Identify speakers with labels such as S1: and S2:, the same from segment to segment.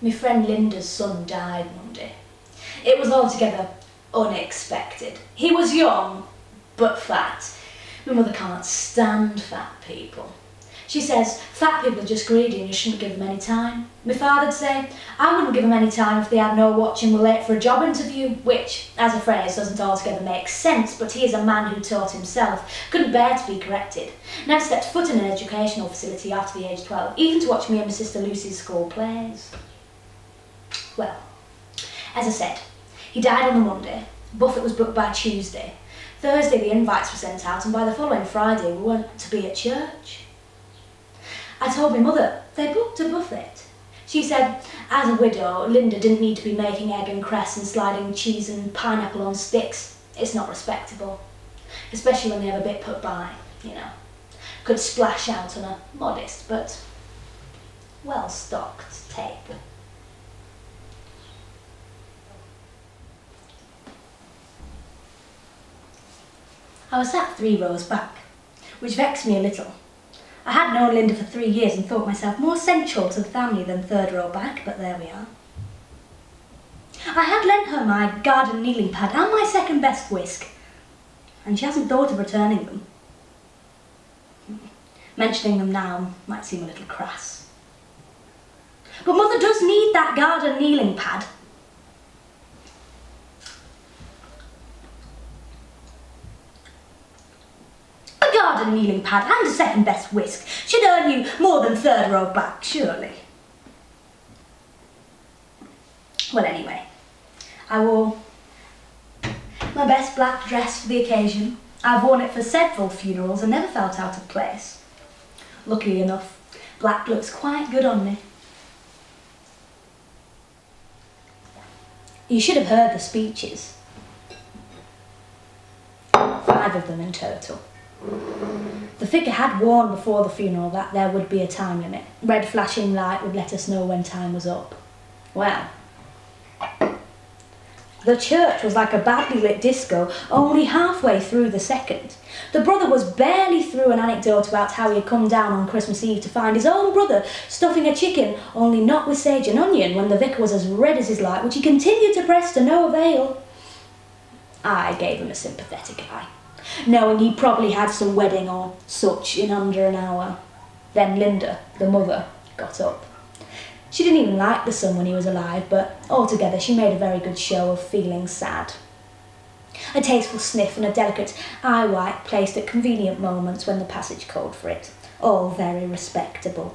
S1: My friend Linda's son died Monday. It was altogether unexpected. He was young, but fat. My mother can't stand fat people. She says fat people are just greedy and you shouldn't give them any time. My father'd say I wouldn't give them any time if they had no watch and were late for a job interview, which, as a phrase, doesn't altogether make sense, but he is a man who taught himself, couldn't bear to be corrected. Never stepped foot in an educational facility after the age of 12, even to watch me and my sister Lucy's school plays. Well, as I said, he died on the Monday. Buffet was booked by Tuesday. Thursday the invites were sent out, and by the following Friday we weren't to be at church. I told my mother they booked a buffet. She said, as a widow, Linda didn't need to be making egg and cress and sliding cheese and pineapple on sticks. It's not respectable. Especially when they have a bit put by, you know. Could splash out on a modest but well-stocked table. I was sat 3 rows back, which vexed me a little. I had known Linda for 3 years and thought myself more central to the family than 3rd row back, but there we are. I had lent her my garden kneeling pad and my second best whisk, and she hasn't thought of returning them. Mentioning them now might seem a little crass. But Mother does need that garden kneeling pad. A garden kneeling pad and a second best whisk should earn you more than 3rd row back, surely. Well, anyway, I wore my best black dress for the occasion. I've worn it for several funerals and never felt out of place. Luckily enough, black looks quite good on me. You should have heard the speeches. 5 of them in total. The vicar had warned before the funeral that there would be a time limit. Red flashing light would let us know when time was up. Well, the church was like a badly lit disco, only halfway through the second. The brother was barely through an anecdote about how he had come down on Christmas Eve to find his own brother stuffing a chicken, only not with sage and onion, when the vicar was as red as his light, which he continued to press to no avail. I gave him a sympathetic eye, knowing he probably had some wedding or such in under an hour. Then Linda, the mother, got up. She didn't even like the son when he was alive, but altogether she made a very good show of feeling sad. A tasteful sniff and a delicate eye wipe placed at convenient moments when the passage called for it. All very respectable.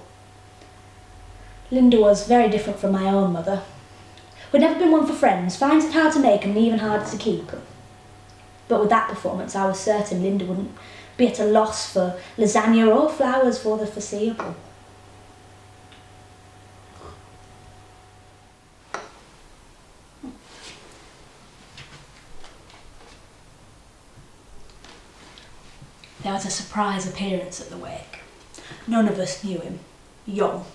S1: Linda was very different from my own mother. We'd never been one for friends, finds it hard to make and even harder to keep them. But with that performance, I was certain Linda wouldn't be at a loss for lasagna or flowers for the foreseeable. There was a surprise appearance at the wake. None of us knew him. Young,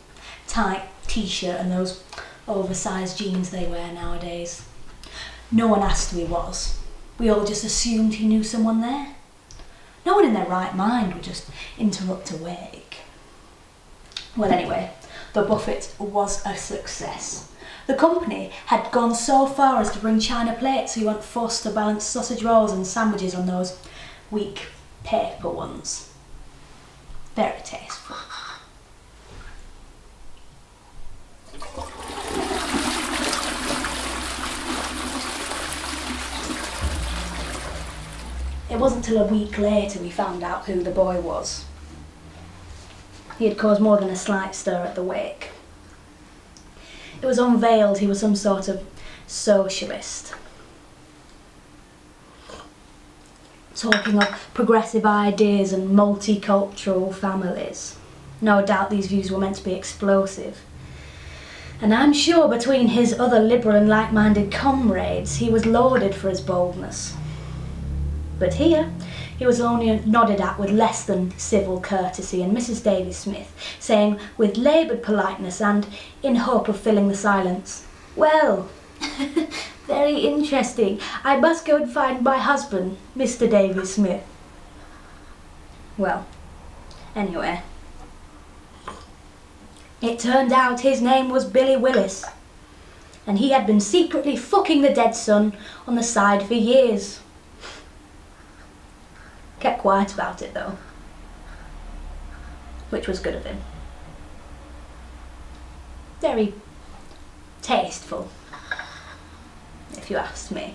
S1: tight t-shirt and those oversized jeans they wear nowadays. No one asked who he was. We all just assumed he knew someone there. No one in their right mind would just interrupt a wake. Well, anyway, the buffet was a success. The company had gone so far as to bring china plates so you weren't forced to balance sausage rolls and sandwiches on those weak paper ones. Very tasteful. It wasn't till a week later we found out who the boy was. He had caused more than a slight stir at the wake. It was unveiled he was some sort of socialist. Talking of progressive ideas and multicultural families. No doubt these views were meant to be explosive. And I'm sure between his other liberal and like-minded comrades, he was lauded for his boldness. But here, he was only nodded at with less than civil courtesy, and Mrs. Davies-Smith saying with laboured politeness and in hope of filling the silence, "Well, very interesting. I must go and find my husband, Mr. Davies-Smith." Well, anyway, it turned out his name was Billy Willis. and he had been secretly fucking the dead son on the side for years. Kept quiet about it though, which was good of him. Very tasteful, if you ask me.